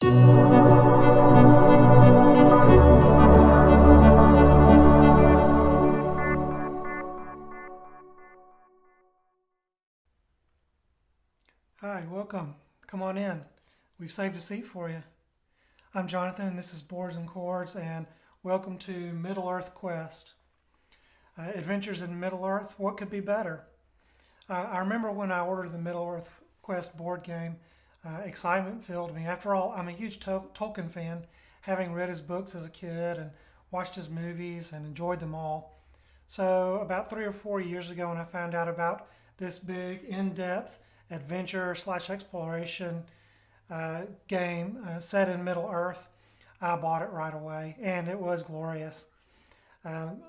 Hi, welcome. Come on in. We've saved a seat for you. I'm Jonathan, and this is Boards and Chords, and welcome to Middle-earth Quest. Adventures in Middle-earth, what could be better? I remember when I ordered the Middle-earth Quest board game, excitement filled me. After all, I'm a huge Tolkien fan, having read his books as a kid and watched his movies and enjoyed them all. So about 3 or 4 years ago, when I found out about this big, in-depth adventure slash exploration game set in Middle Earth, I bought it right away, and it was glorious.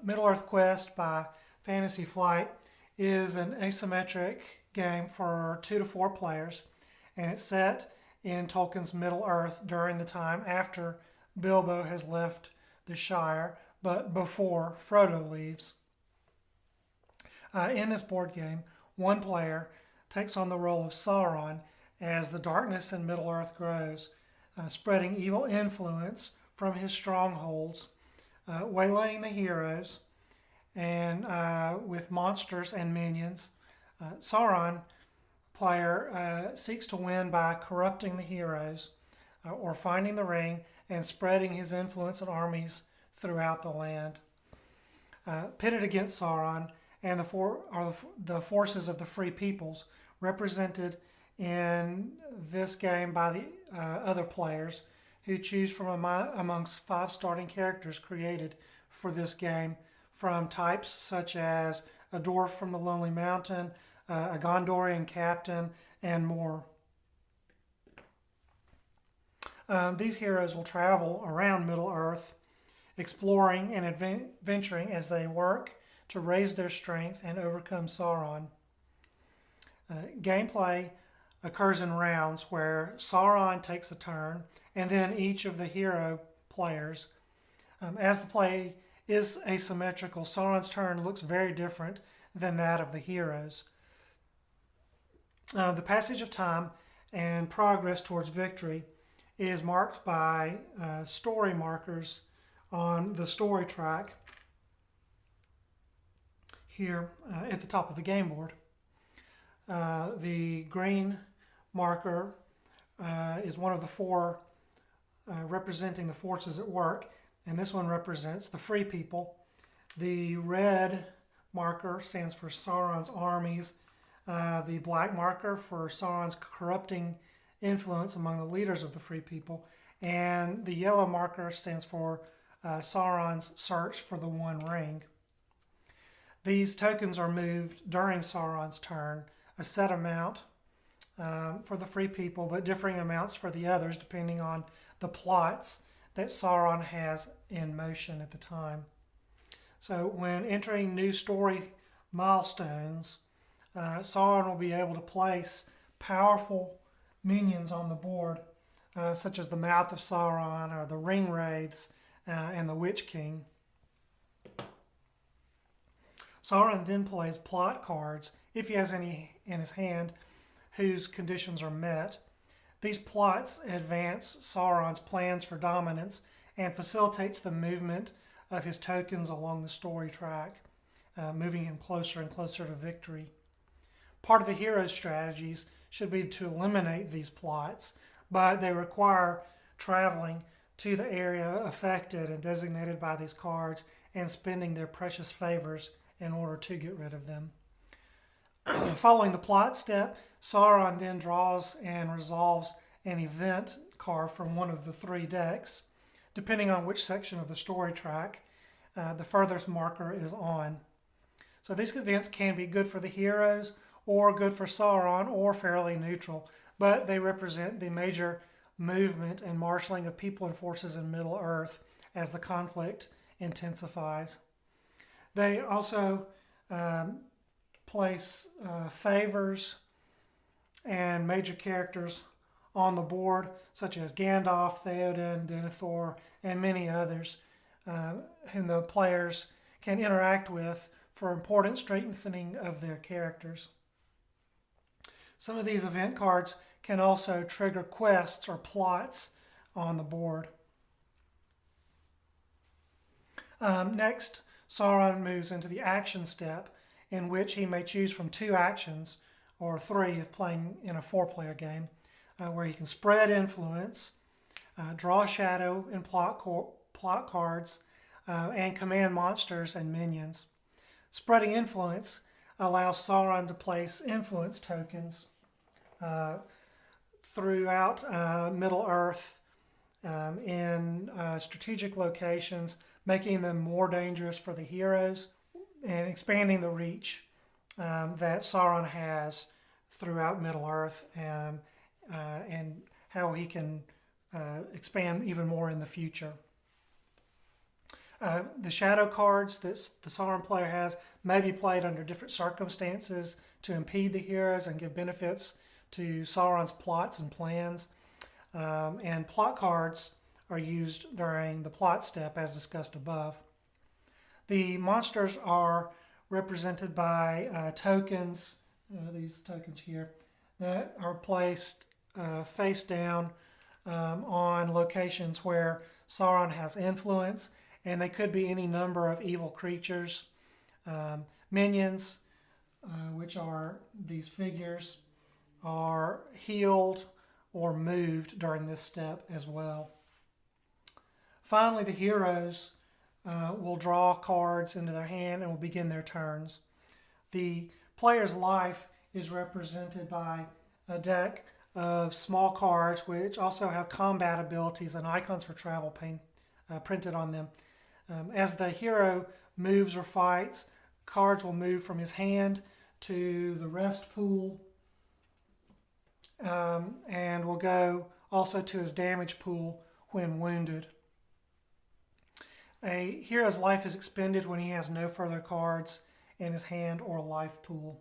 Middle Earth Quest by Fantasy Flight is an asymmetric game for 2 to 4 players, and it's set in Tolkien's Middle Earth during the time after Bilbo has left the Shire, but before Frodo leaves. In this board game, one player takes on the role of Sauron as the darkness in Middle-earth grows, spreading evil influence from his strongholds, waylaying the heroes, and with monsters and minions. Sauron player seeks to win by corrupting the heroes or finding the ring and spreading his influence and armies throughout the land. Pitted against Sauron and the forces of the free peoples, represented in this game by the other players, who choose from amongst 5 starting characters created for this game, from types such as a dwarf from the Lonely Mountain, a Gondorian captain, and more. These heroes will travel around Middle-earth, exploring and adventuring as they work to raise their strength and overcome Sauron. Gameplay occurs in rounds where Sauron takes a turn, and then each of the hero players. As the play is asymmetrical, Sauron's turn looks very different than that of the heroes. The passage of time and progress towards victory is marked by story markers on the story track here at the top of the game board. The green marker is one of the 4 representing the forces at work, and this one represents the free people. The red marker stands for Sauron's armies, the black marker for Sauron's corrupting influence among the leaders of the free people, and the yellow marker stands for Sauron's search for the One Ring. These tokens are moved during Sauron's turn, a set amount for the free people, but differing amounts for the others depending on the plots that Sauron has in motion at the time. So when entering new story milestones, Sauron will be able to place powerful minions on the board, such as the Mouth of Sauron or the Ring Wraiths and the Witch King. Sauron then plays plot cards, if he has any in his hand, whose conditions are met. These plots advance Sauron's plans for dominance and facilitates the movement of his tokens along the story track, moving him closer and closer to victory. Part of the hero's strategies should be to eliminate these plots, but they require traveling to the area affected and designated by these cards and spending their precious favors in order to get rid of them. Following the plot step, Sauron then draws and resolves an event card from one of the 3 decks. Depending on which section of the story track the furthest marker is on. So these events can be good for the heroes or good for Sauron or fairly neutral, but they represent the major movement and marshaling of people and forces in Middle-earth as the conflict intensifies. They also place favors and major characters on the board, such as Gandalf, Theoden, Denethor, and many others, whom the players can interact with for important strengthening of their characters. Some of these event cards can also trigger quests or plots on the board. Next, Sauron moves into the action step, in which he may choose from 2 actions, or 3 if playing in a 4-player game, where he can spread influence, draw shadow and plot cards, and command monsters and minions. Spreading influence allows Sauron to place influence tokens throughout Middle-earth in strategic locations, making them more dangerous for the heroes and expanding the reach that Sauron has throughout Middle-earth, and how he can expand even more in the future. The shadow cards that the Sauron player has may be played under different circumstances to impede the heroes and give benefits to Sauron's plots and plans. And plot cards are used during the plot step, as discussed above. The monsters are represented by tokens, these tokens here, that are placed face down on locations where Sauron has influence, and they could be any number of evil creatures. Minions, which are these figures, are healed or moved during this step as well. Finally, the heroes will draw cards into their hand and will begin their turns. The player's life is represented by a deck of small cards, which also have combat abilities and icons for travel printed on them. As the hero moves or fights, cards will move from his hand to the rest pool, and will go also to his damage pool when wounded. A hero's life is expended when he has no further cards in his hand or life pool.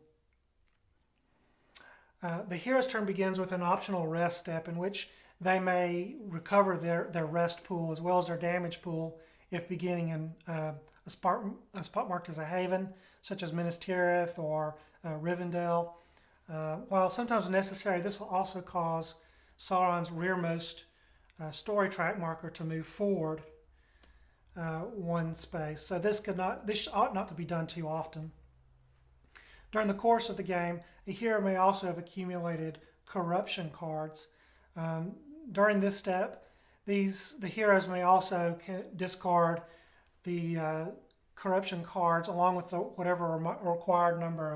The hero's turn begins with an optional rest step, in which they may recover their rest pool as well as their damage pool if beginning in a spot marked as a haven, such as Minas Tirith or Rivendell. While sometimes necessary, this will also cause Sauron's rearmost story track marker to move forward 1 space. So this ought not to be done too often. During the course of the game, a hero may also have accumulated corruption cards. During this step, the heroes may also discard the corruption cards along with whatever required number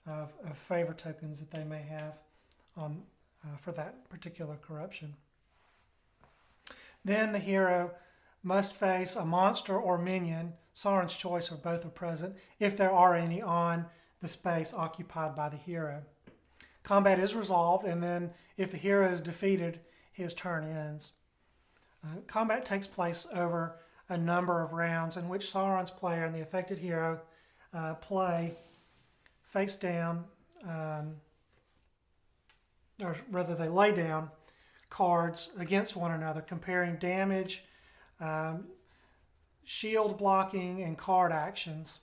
of favor tokens that they may have for that particular corruption. Then the hero must face a monster or minion, Sauron's choice if both are present, if there are any on the space occupied by the hero. Combat is resolved, and then if the hero is defeated, his turn ends. Combat takes place over a number of rounds in which Sauron's player and the affected hero play face down, or rather they lay down cards against one another, comparing damage, shield blocking, and card actions.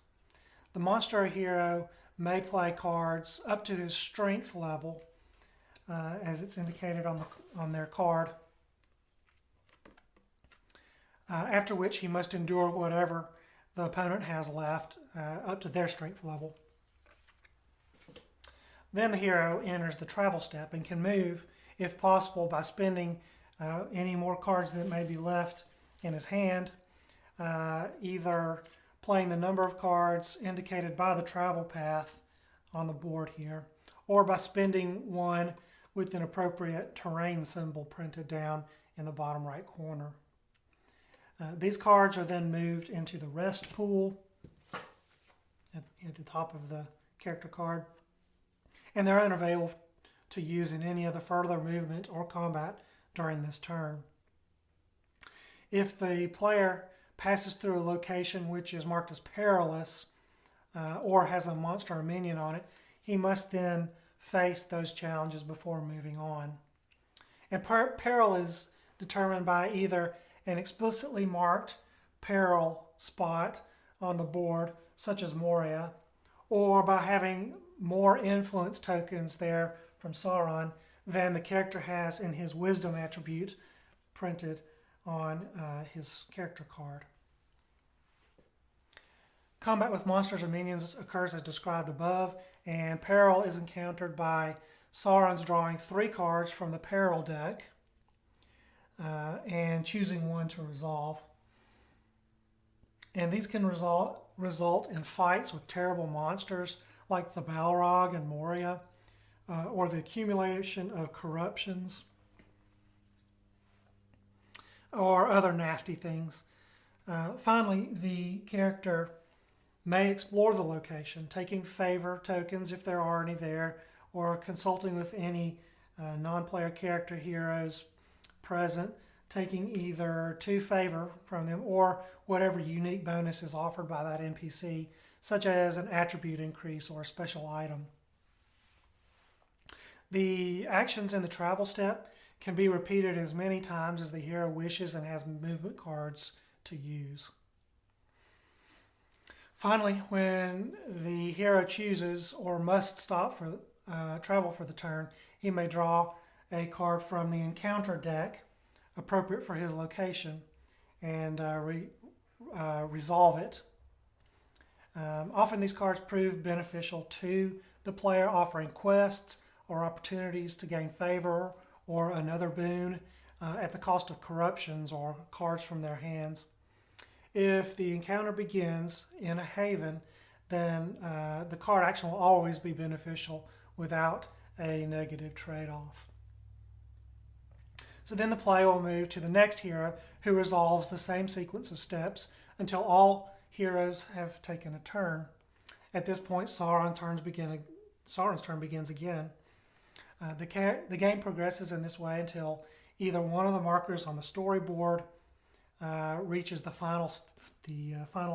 The monster or hero may play cards up to his strength level, as it's indicated on their card, after which he must endure whatever the opponent has left up to their strength level. Then the hero enters the travel step and can move, if possible, by spending any more cards that may be left in his hand, either playing the number of cards indicated by the travel path on the board here, or by spending 1 with an appropriate terrain symbol printed down in the bottom right corner. These cards are then moved into the rest pool at the top of the character card, and they're unavailable to use in any other further movement or combat during this turn. If the player passes through a location which is marked as perilous or has a monster or minion on it, he must then face those challenges before moving on. And peril is determined by either an explicitly marked peril spot on the board, such as Moria, or by having more influence tokens there from Sauron than the character has in his wisdom attribute printed on his character card. Combat with monsters and minions occurs as described above, and peril is encountered by Sauron's drawing 3 cards from the peril deck and choosing one to resolve. And these can result in fights with terrible monsters like the Balrog and Moria, or the accumulation of corruptions, or other nasty things. Finally, the character may explore the location, taking favor tokens if there are any there, or consulting with any non-player character heroes present, taking either 2 favor from them or whatever unique bonus is offered by that NPC, such as an attribute increase or a special item. The actions in the travel step can be repeated as many times as the hero wishes and has movement cards to use. Finally, when the hero chooses or must stop for travel for the turn, he may draw a card from the encounter deck appropriate for his location and resolve it. Often these cards prove beneficial to the player, offering quests or opportunities to gain favor or another boon at the cost of corruptions or cards from their hands. If the encounter begins in a haven, then the card action will always be beneficial without a negative trade-off. So then the player will move to the next hero who resolves the same sequence of steps until all heroes have taken a turn. At this point, Sauron's turn begins again. The game progresses in this way until either one of the markers on the storyboard reaches the final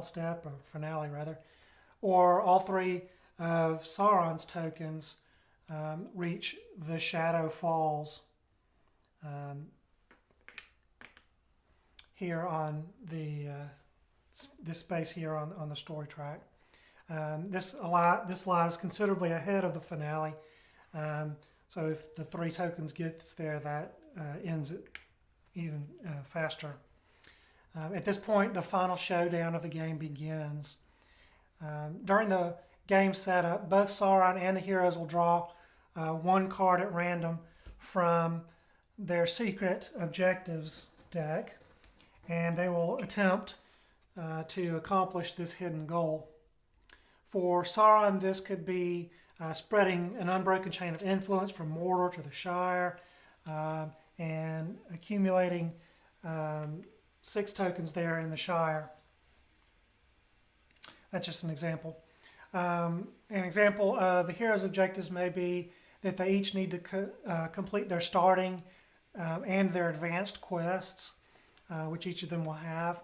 step, or finale rather, or all 3 of Sauron's tokens reach the Shadow Falls here on this space here on the story track. This lies considerably ahead of the finale. So if the 3 tokens gets there, that ends it even faster. At this point, the final showdown of the game begins. During the game setup, both Sauron and the heroes will draw 1 card at random from their secret objectives deck, and they will attempt to accomplish this hidden goal. For Sauron, this could be spreading an unbroken chain of influence from Mordor to the Shire, and accumulating 6 tokens there in the Shire. That's just an example. An example of the hero's objectives may be that they each need to complete their starting and their advanced quests, which each of them will have.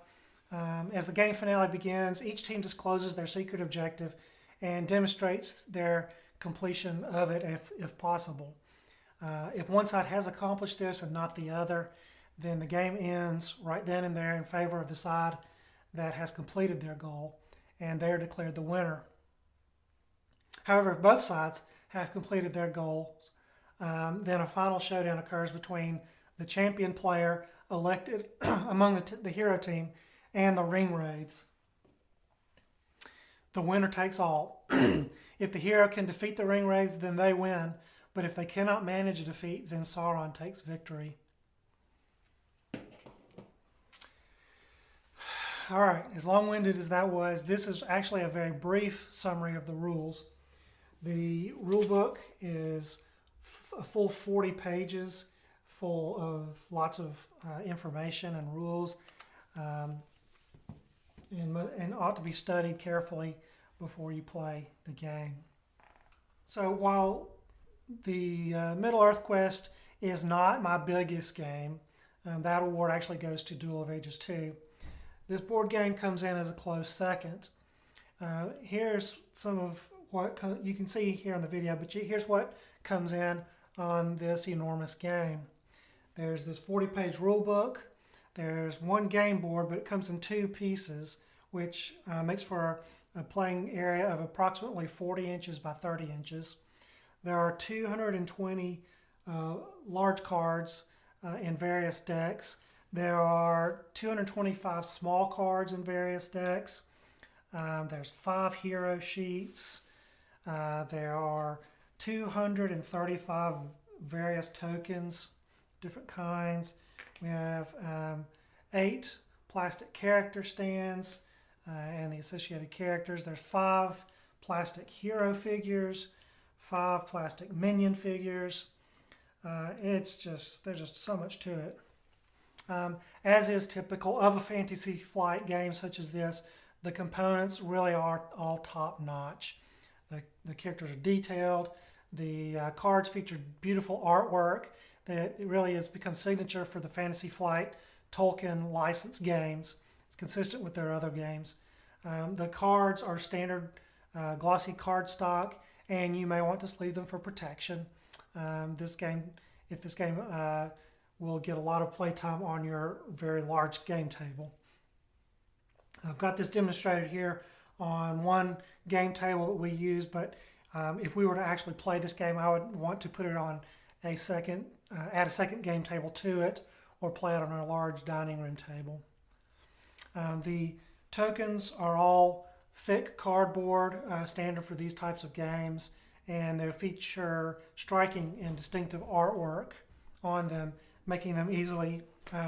As the game finale begins, each team discloses their secret objective and demonstrates their completion of it if possible. If one side has accomplished this and not the other, then the game ends right then and there in favor of the side that has completed their goal, and they're declared the winner. However, if both sides have completed their goals, then a final showdown occurs between the champion player elected among the hero team and the ring wraiths. The winner takes all. If the hero can defeat the ring wraiths, then they win. But if they cannot manage a defeat, then Sauron takes victory. All right, as long-winded as that was, this is actually a very brief summary of the rules. The rule book is a full 40 pages, full of lots of information and rules, and ought to be studied carefully before you play the game. So while the Middle-earth Quest is not my biggest game, that award actually goes to Duel of Ages 2. This board game comes in as a close second. Here's some of what you can see here in the video, but here's what comes in on this enormous game. There's this 40-page rule book. There's 1 game board, but it comes in 2 pieces, which makes for a playing area of approximately 40 inches by 30 inches. There are 220 large cards in various decks. There are 225 small cards in various decks. There's 5 hero sheets. There are 235 various tokens, different kinds. We have 8 plastic character stands and the associated characters. There's 5 plastic hero figures, 5 plastic minion figures. There's just so much to it. As is typical of a fantasy flight game such as this, the components really are all top notch. The characters are detailed. The cards feature beautiful artwork that really has become signature for the Fantasy Flight Tolkien licensed games. It's consistent with their other games. The cards are standard glossy cardstock, and you may want to sleeve them for protection. If this game will get a lot of playtime on your very large game table. I've got this demonstrated here on one game table that we use, but if we were to actually play this game, I would want to put it on a second, add a second game table to it, or play it on a large dining room table. The tokens are all thick cardboard, standard for these types of games, and they feature striking and distinctive artwork on them, making them easily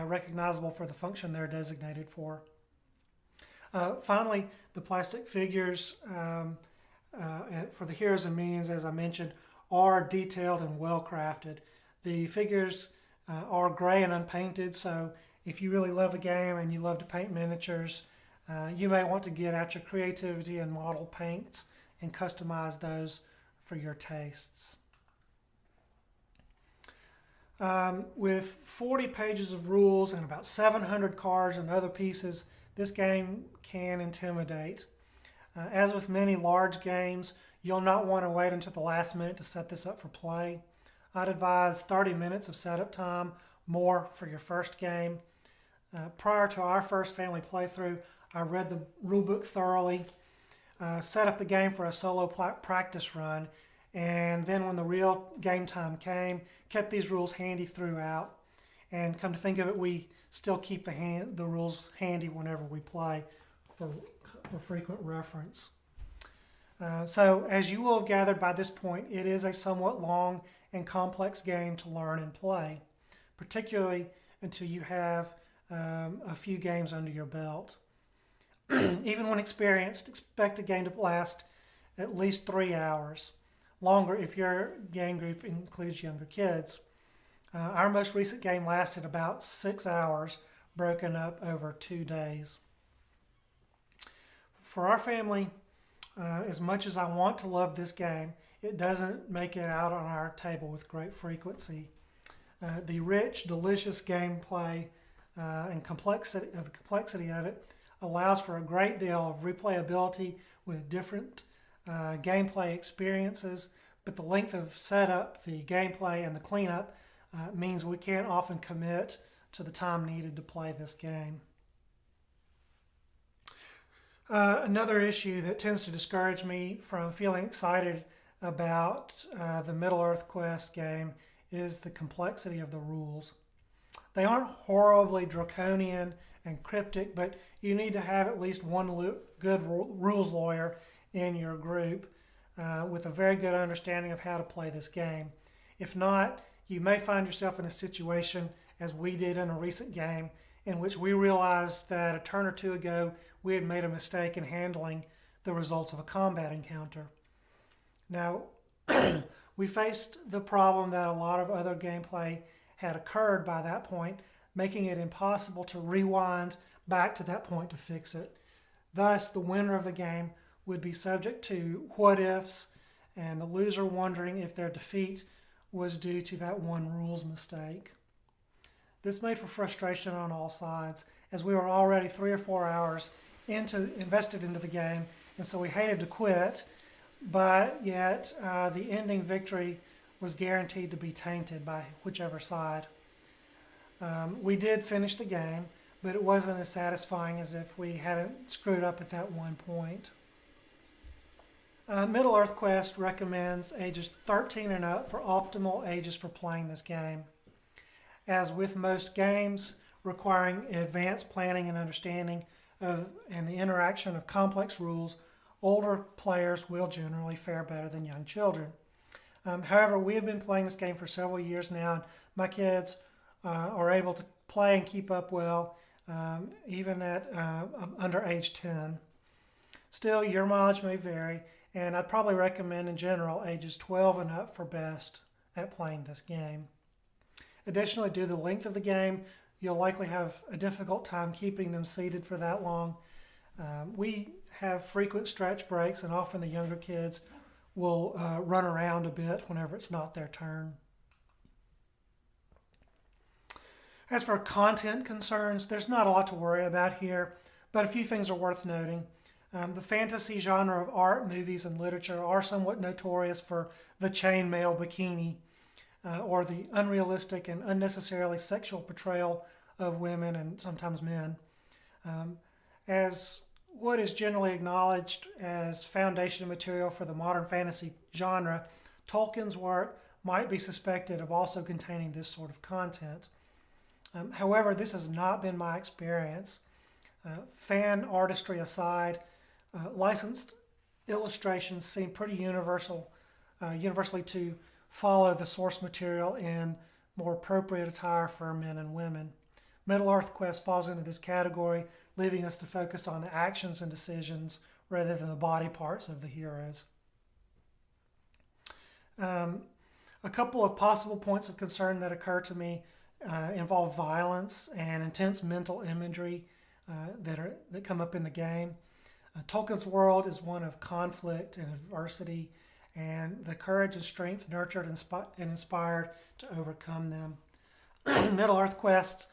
recognizable for the function they're designated for. Finally, the plastic figures for the heroes and minions, as I mentioned, are detailed and well crafted. The figures are gray and unpainted, so if you really love the game and you love to paint miniatures, you may want to get out your creativity and model paints and customize those for your tastes. With 40 pages of rules and about 700 cards and other pieces, this game can intimidate. As with many large games, you'll not want to wait until the last minute to set this up for play. I'd advise 30 minutes of setup time, more for your first game. Prior to our first family playthrough, I read the rulebook thoroughly, set up the game for a solo practice run, and then when the real game time came, kept these rules handy throughout. And come to think of it, we still keep the rules handy whenever we play for frequent reference. So as you will have gathered by this point, it is a somewhat long and complex game to learn and play, particularly until you have a few games under your belt. Even when experienced, expect a game to last at least 3 hours. Longer if your game group includes younger kids. Our most recent game lasted about 6 hours, broken up over 2 days. For our family, as much as I want to love this game, it doesn't make it out on our table with great frequency. The rich, delicious gameplay and complexity of it allows for a great deal of replayability with different gameplay experiences, but the length of setup, the gameplay, and the cleanup means we can't often commit to the time needed to play this game. Another issue that tends to discourage me from feeling excited about the Middle-earth Quest game is the complexity of the rules. They aren't horribly draconian and cryptic, but you need to have at least one good rules lawyer in your group with a very good understanding of how to play this game. If not, you may find yourself in a situation, as we did in a recent game, in which we realized that a turn or two ago we had made a mistake in handling the results of a combat encounter. Now, we faced the problem that a lot of other gameplay had occurred by that point, making it impossible to rewind back to that point to fix it. Thus, the winner of the game would be subject to what-ifs, and the loser wondering if their defeat was due to that one rules mistake. This made for frustration on all sides, as we were already 3 or 4 hours invested into the game, and so we hated to quit, but yet the ending victory was guaranteed to be tainted by whichever side. We did finish the game, but it wasn't as satisfying as if we hadn't screwed up at that one point. Middle-earth Quest recommends ages 13 and up for optimal ages for playing this game. As with most games, requiring advanced planning and understanding and the interaction of complex rules, older players will generally fare better than young children. However, we have been playing this game for several years now, and my kids are able to play and keep up well, even at under age 10. Still, your mileage may vary, and I'd probably recommend in general ages 12 and up for best at playing this game. Additionally, due to the length of the game, you'll likely have a difficult time keeping them seated for that long. We have frequent stretch breaks, and often the younger kids will run around a bit whenever it's not their turn. As for content concerns, there's not a lot to worry about here, but a few things are worth noting. The fantasy genre of art, movies, and literature are somewhat notorious for the chainmail bikini, or the unrealistic and unnecessarily sexual portrayal of women and sometimes men. As what is generally acknowledged as foundation material for the modern fantasy genre, Tolkien's work might be suspected of also containing this sort of content. However, this has not been my experience. Fan artistry aside, licensed illustrations seem pretty universally to follow the source material in more appropriate attire for men and women. Middle-earth Quest falls into this category, leaving us to focus on the actions and decisions rather than the body parts of the heroes. A couple of possible points of concern that occur to me involve violence and intense mental imagery that come up in the game. Tolkien's world is one of conflict and adversity, and the courage and strength nurtured and inspired to overcome them. Middle-earth Quest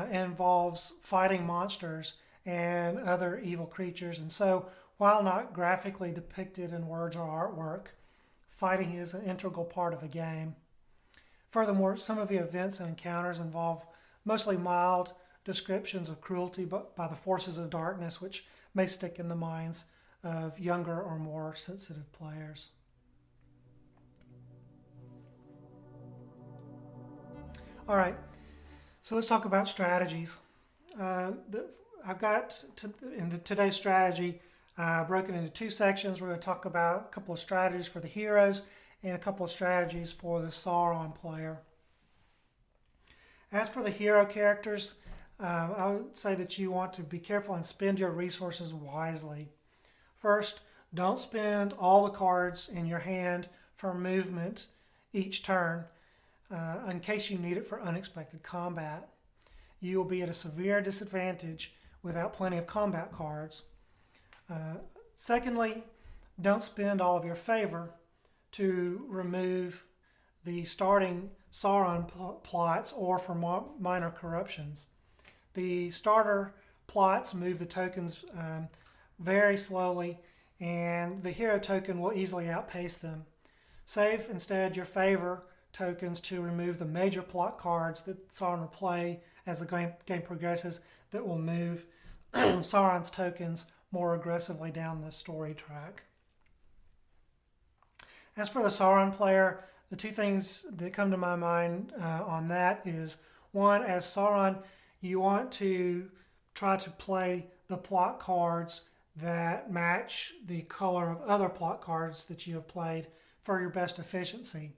involves fighting monsters and other evil creatures, and so while not graphically depicted in words or artwork, fighting is an integral part of the game. Furthermore, some of the events and encounters involve mostly mild descriptions of cruelty by the forces of darkness, which may stick in the minds of younger or more sensitive players. All right, so let's talk about strategies. I've got today's strategy broken into two sections. We're going to talk about a couple of strategies for the heroes and a couple of strategies for the Sauron player. As for the hero characters, I would say that you want to be careful and spend your resources wisely. First, don't spend all the cards in your hand for movement each turn in case you need it for unexpected combat. You will be at a severe disadvantage without plenty of combat cards. Secondly, don't spend all of your favor to remove the starting Sauron plots or for minor corruptions. The starter plots move the tokens very slowly, and the hero token will easily outpace them. Save instead your favor tokens to remove the major plot cards that Sauron will play as the game progresses that will move Sauron's tokens more aggressively down the story track. As for the Sauron player, the two things that come to my mind on that is, one, as Sauron, you want to try to play the plot cards that match the color of other plot cards that you have played for your best efficiency.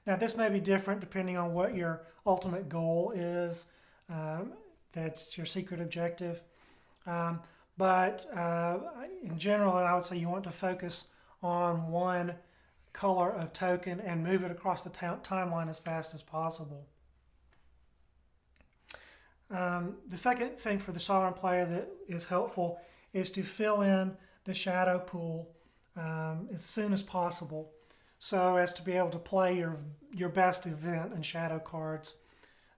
Now, this may be different depending on what your ultimate goal is. That's your secret objective. But in general, I would say you want to focus on one color of token and move it across the timeline as fast as possible. The second thing for the Sauron player that is helpful is to fill in the shadow pool as soon as possible, so as to be able to play your best event and shadow cards.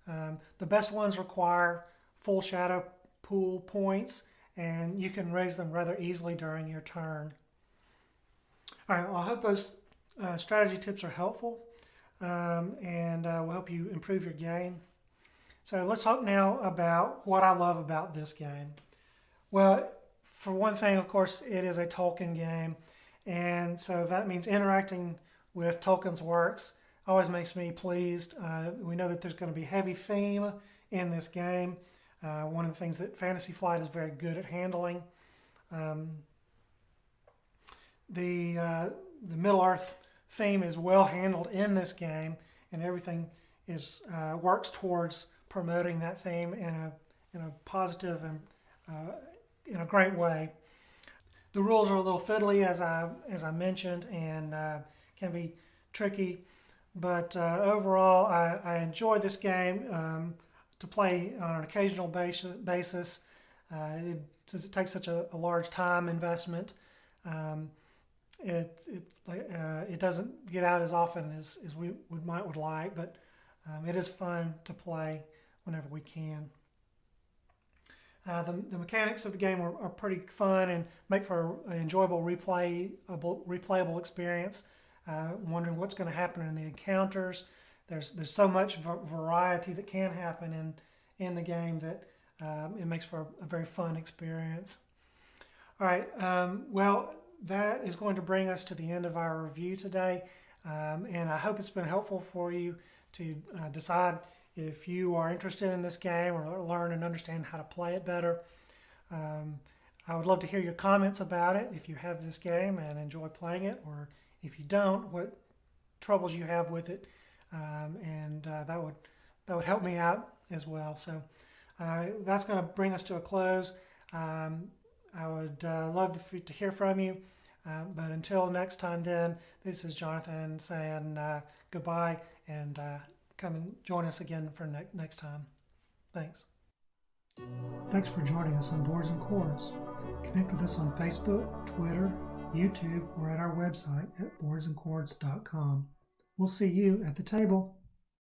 The best ones require full shadow pool points, and you can raise them rather easily during your turn. All right, well, I hope those strategy tips are helpful and will help you improve your game. So let's talk now about what I love about this game. Well, for one thing, of course, it is a Tolkien game, and so that means interacting with Tolkien's works always makes me pleased. We know that there's going to be heavy theme in this game. One of the things that Fantasy Flight is very good at handling. The Middle-earth theme is well handled in this game, and everything is works towards promoting that theme in a positive and in a great way. The rules are a little fiddly, as I mentioned, and can be tricky. But overall, I enjoy this game to play on an occasional basis. Since it takes such a large time investment, it doesn't get out as often as we would like, but it is fun to play whenever we can. The mechanics of the game are pretty fun and make for an enjoyable replayable experience. Wondering what's going to happen in the encounters. There's so much variety that can happen in the game that it makes for a very fun experience. All right, well, that is going to bring us to the end of our review today, and I hope it's been helpful for you to decide if you are interested in this game or learn and understand how to play it better. I would love to hear your comments about it if you have this game and enjoy playing it, or if you don't, what troubles you have with it, and that would help me out as well. So that's going to bring us to a close. I would love to hear from you, but until next time then, this is Jonathan saying goodbye, and come and join us again for next time. Thanks. Thanks for joining us on Boards and Chords. Connect with us on Facebook, Twitter, YouTube, or at our website at boardsandchords.com. We'll see you at the table.